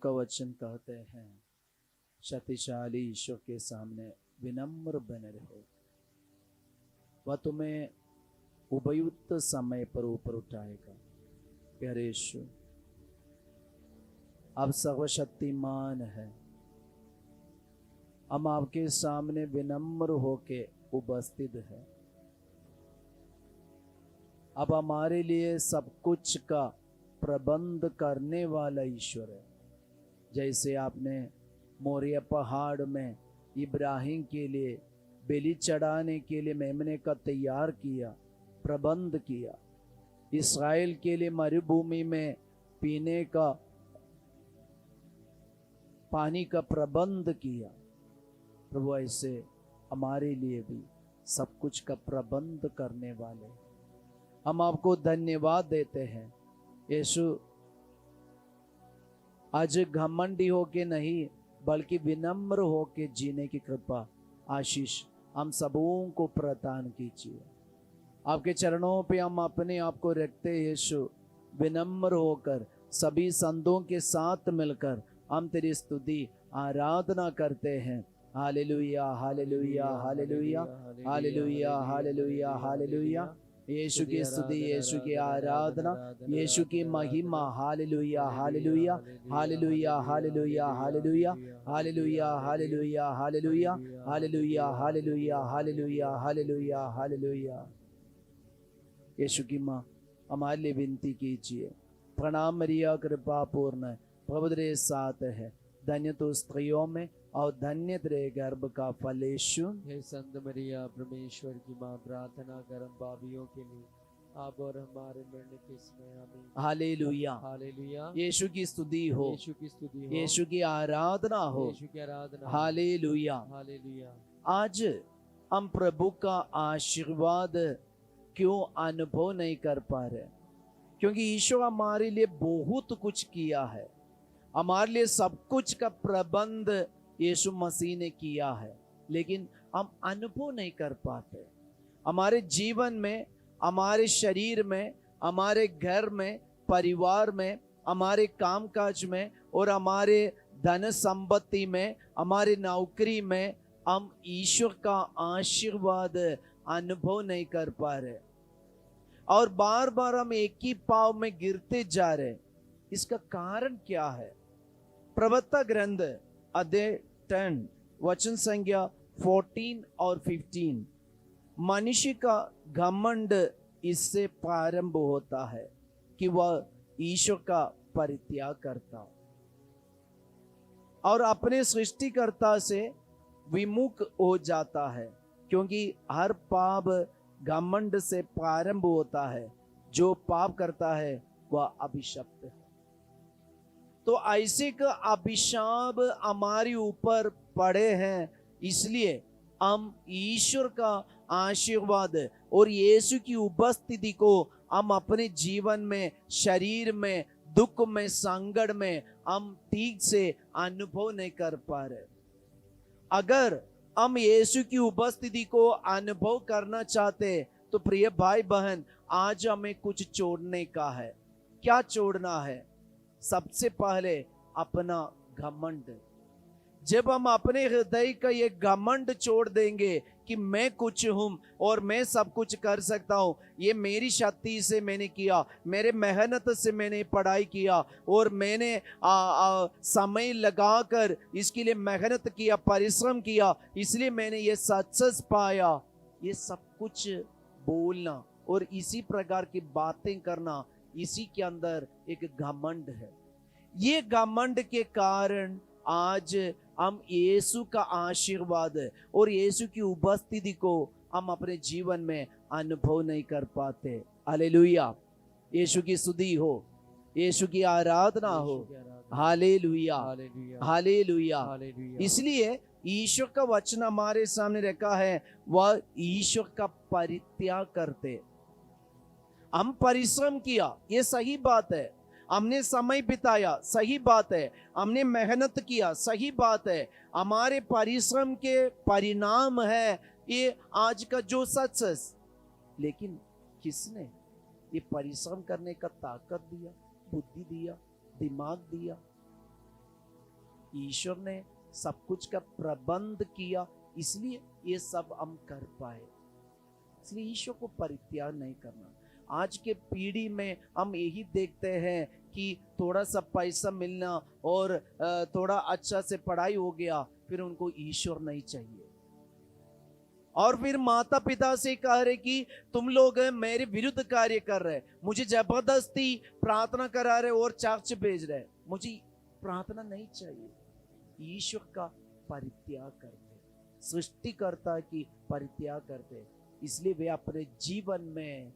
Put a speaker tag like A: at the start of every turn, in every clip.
A: का वचन कहते हैं, शक्तिशाली ईश्वर के सामने विनम्र बने रहो, वह तुम्हें उपयुक्त समय पर ऊपर उठाएगा। प्यारे यीशु, आप सर्वशक्तिमान है, हम आपके सामने विनम्र होके उपस्थित है। अब हमारे लिए सब कुछ का प्रबंध करने वाला ईश्वर है। जैसे आपने मोरिया पहाड़ में इब्राहिम के लिए बलि चढ़ाने के लिए मेमने का तैयार किया, प्रबंध किया, इस्राएल के लिए मरुभूमि में पीने का पानी का प्रबंध किया, प्रभु ऐसे हमारे लिए भी सब कुछ का प्रबंध करने वाले हम आपको धन्यवाद देते हैं। यीशु, आज घमंडी होके नहीं बल्कि विनम्र होके जीने की कृपा आशीष हम सबों को प्रदान कीजिए। आपके चरणों पे हम अपने आप को रखते, यीशु, विनम्र होकर सभी संतों के साथ मिलकर हम तेरी स्तुति आराधना करते हैं। Hallelujah, hallelujah, hallelujah, hallelujah, hallelujah, hallelujah. Yeshu की स्तुति, यीशु की आराधना, यीशु की महिमा। Hallelujah, hallelujah, hallelujah, hallelujah, hallelujah, hallelujah, hallelujah, hallelujah, hallelujah, hallelujah, hallelujah, hallelujah, hallelujah. Yeshu की माँ हमारे लिए विनती कीजिए। प्रणाम मरिया, कृपा पूर्ण, प्रभु तेरे साथ है, धन्य तो स्त्रियों में और धन्य तेरे गर्भ का फल यीशु।
B: हे संत मरिया, परमेश्वर की माँ, प्रार्थना कर हम पापियों के लिए, अब और हमारे मरने के समय आमीन।
A: Hallelujah,
B: hallelujah.
A: यीशु की स्तुति हो,
B: यीशु की स्तुति हो,
A: यीशु की आराधना हो,
B: यीशु की आराधना हो।
A: हालेलुया।
B: हालेलुया।
A: आज हम प्रभु का आशीर्वाद क्यों अनुभव नहीं कर पा रहे? क्योंकि ईश्वर हमारे लिए बहुत कुछ किया है, हमारे लिए सब कुछ का प्रबंध यीशु मसीह ने किया है, लेकिन हम अनुभव नहीं कर पाते। हमारे जीवन में, हमारे शरीर में, हमारे घर में, परिवार में, हमारे कामकाज में और हमारे धन संपत्ति में, हमारे नौकरी में हम ईश्वर का आशीर्वाद अनुभव नहीं कर पा रहे और बार बार हम एक ही पाव में गिरते जा रहे। इसका कारण क्या है? प्रवक्ता ग्रंथ अध्याय 10 वचन संख्या 14 और 15, मनुष्य का घमंड इससे प्रारंभ होता है कि वह ईश्वर का परित्याग करता और अपने सृष्टिकर्ता से विमुख हो जाता है, क्योंकि हर पाप घमंड से प्रारंभ होता है। जो पाप करता है वह अभिशप्त है। तो ऐसे का अभिशाप हमारे ऊपर पड़े हैं, इसलिए हम ईश्वर का आशीर्वाद और यीशु की उपस्थिति को हम अपने जीवन में, शरीर में, दुख में, संकट में हम ठीक से अनुभव नहीं कर पा रहे। अगर हम यीशु की उपस्थिति को अनुभव करना चाहते तो प्रिय भाई बहन, आज हमें कुछ छोड़ने का है। क्या छोड़ना है? सबसे पहले अपना घमंड। जब हम अपने हृदय का ये घमंड छोड़ देंगे कि मैं कुछ हूं और मैं सब कुछ कर सकता हूं, ये मेरी शक्ति से मैंने किया, मेरे मेहनत से मैंने पढ़ाई किया और मैंने समय लगाकर इसके लिए मेहनत किया, परिश्रम किया, इसलिए मैंने ये सक्सेस पाया, ये सब कुछ बोलना और इसी प्रकार की बातें करना, इसी के अंदर एक घमंड है। ये घमंड के कारण आज हम यीशु का आशीर्वाद और यीशु की उपस्थिति को हम अपने जीवन में अनुभव नहीं कर पाते। हालेलुया, यीशु की स्तुति हो, यीशु की आराधना हो। Hallelujah, hallelujah. इसलिए ईश्वर का वचन हमारे सामने रखा है, वह ईश्वर का परित्याग करते। हम परिश्रम किया, ये सही बात है, हमने समय बिताया, सही बात है, हमने मेहनत किया, सही बात है, हमारे परिश्रम के परिणाम है ये आज का जो सक्सेस। लेकिन किसने ये परिश्रम करने का ताकत दिया, बुद्धि दिया, दिमाग दिया? ईश्वर ने सब कुछ का प्रबंध किया, इसलिए ये सब हम कर पाए। इसलिए ईश्वर को परित्याग नहीं करना। आज के पीढ़ी में हम यही देखते हैं कि थोड़ा सा पैसा मिलना और थोड़ा अच्छा से पढ़ाई हो गया, फिर उनको ईश्वर नहीं चाहिए। और फिर माता पिता से कह रहे कि तुम लोग मेरे विरुद्ध कार्य कर रहे, मुझे जबरदस्ती प्रार्थना करा रहे और चर्च भेज रहे, मुझे प्रार्थना नहीं चाहिए। ईश्वर का परित्याग करते, सृष्टिकर्ता की परित्याग करते, इसलिए वे अपने जीवन में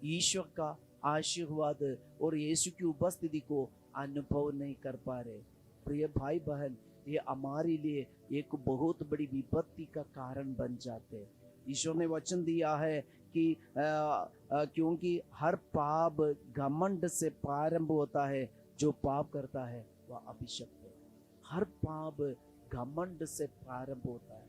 A: ईश्वर का आशीर्वाद और यीशु की उपस्थिति को अनुभव नहीं कर पा रहे। प्रिय भाई बहन, ये हमारे लिए एक बहुत बड़ी विपत्ति का कारण बन जाते। ईश्वर ने वचन दिया है कि क्योंकि हर पाप घमंड से प्रारंभ होता है, जो पाप करता है वह अभिशप्त है। हर पाप घमंड से प्रारंभ होता है।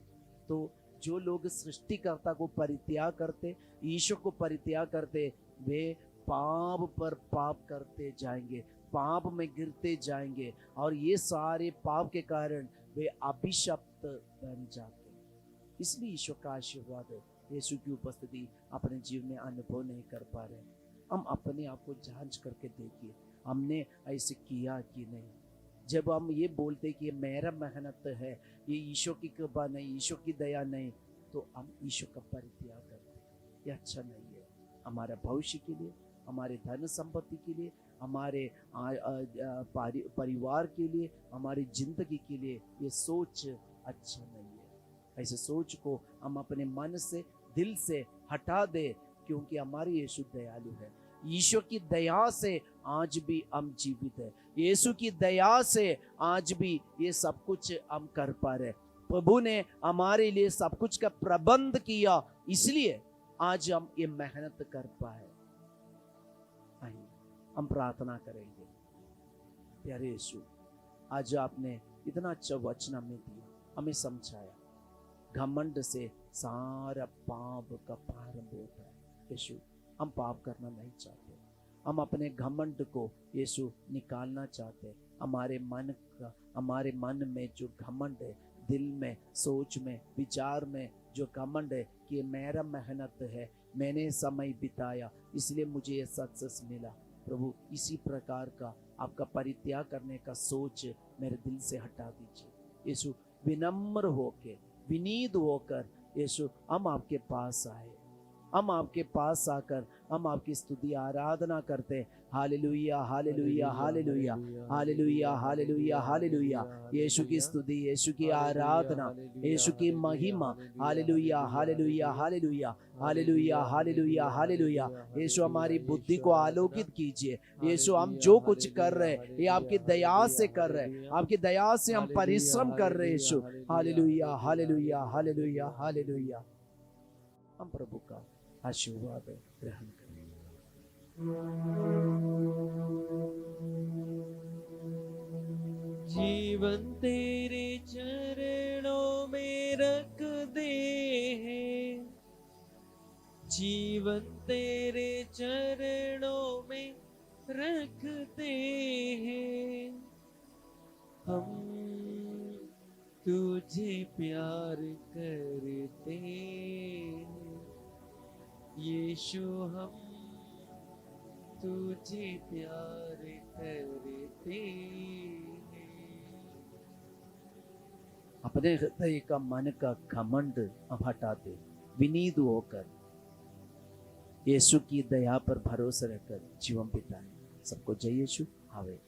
A: तो जो लोग सृष्टिकर्ता को परित्याग करते, ईश्वर को परित्याग करते, वे पाप पर पाप करते जाएंगे, पाप में गिरते जाएंगे, और ये सारे पाप के कारण वे अभिशप्त बन जाते। इसलिए ईश्वर का आशीर्वाद है, यीशु की उपस्थिति अपने जीवन में अनुभव नहीं कर पा रहे। हम अपने आप को जांच करके देखिए, हमने ऐसे किया कि नहीं। जब हम ये बोलते कि ये मेरा मेहनत है, ये ईश्वर की कृपा नहीं, ईश्वर की दया नहीं, तो हम ईश्वर का परित्याग करते। ये अच्छा नहीं है हमारे भविष्य के लिए, हमारे धन संपत्ति के लिए, हमारे परिवार के लिए, हमारी जिंदगी के लिए। ये सोच अच्छा नहीं है। ऐसे सोच को हम अपने मन से, दिल से हटा दे, क्योंकि हमारे यीशु दयालु है। ईश्वर की दया से आज भी हम जीवित है। यीशु की दया से आज भी ये सब कुछ हम कर पा रहे। प्रभु ने हमारे लिए सब कुछ का प्रबंध किया, इसलिए आज हम ये मेहनत कर पाए। आइए हम प्रार्थना करेंगे। प्यारे यीशु, आज आपने इतना अच्छा वचन हमें दिया, हमें समझाया, घमंड से सारा पाप का प्रारंभ होता है। यीशु, हम पाप करना नहीं चाहते, हम अपने घमंड को यीशु निकालना चाहते। हमारे मन में जो घमंड है, दिल में, सोच में, विचार में जो घमंड है कि मेरा मेहनत है, मैंने समय बिताया, इसलिए मुझे ये सक्सेस मिला। प्रभु, इसी प्रकार का आपका परित्याग करने का सोच मेरे दिल से हटा दीजिए। यीशु, विनम्र होकर, विनीत होकर यीशु हम आपके पास आए। हम आपके पास आकर हम आपकी स्तुति आराधना करते। Hallelujah, hallelujah, hallelujah, hallelujah, hallelujah, hallelujah. Yeshu की स्तुति, यीशु की आराधना, यीशु की महिमा। Hallelujah, hallelujah, hallelujah, hallelujah, hallelujah, hallelujah. Yeshu, हमारी बुद्धि को आलोकित कीजिए। यीशु, हम जो कुछ कर रहे हैं ये आपकी दया से कर रहे हैं, आपकी दया से हम परिश्रम कर रहे हैं। यीशु, हालेलुया, हालेलुया, हालेलुया, हालेलुया। हम प्रभु का आशीर्वाद ग्रहण करें।
B: जीवन तेरे चरणों में रख दे हैं, जीवन तेरे चरणों में रखते हैं। हम तुझे प्यार करते हैं यीशु, हम तुझे प्यार करते हैं।
A: अपने हृदय का, मन का घमंड हम हटा दे, विनीत होकर यीशु की दया पर भरोसा रखकर जीवन बिताए। सबको जय यीशु। आवे।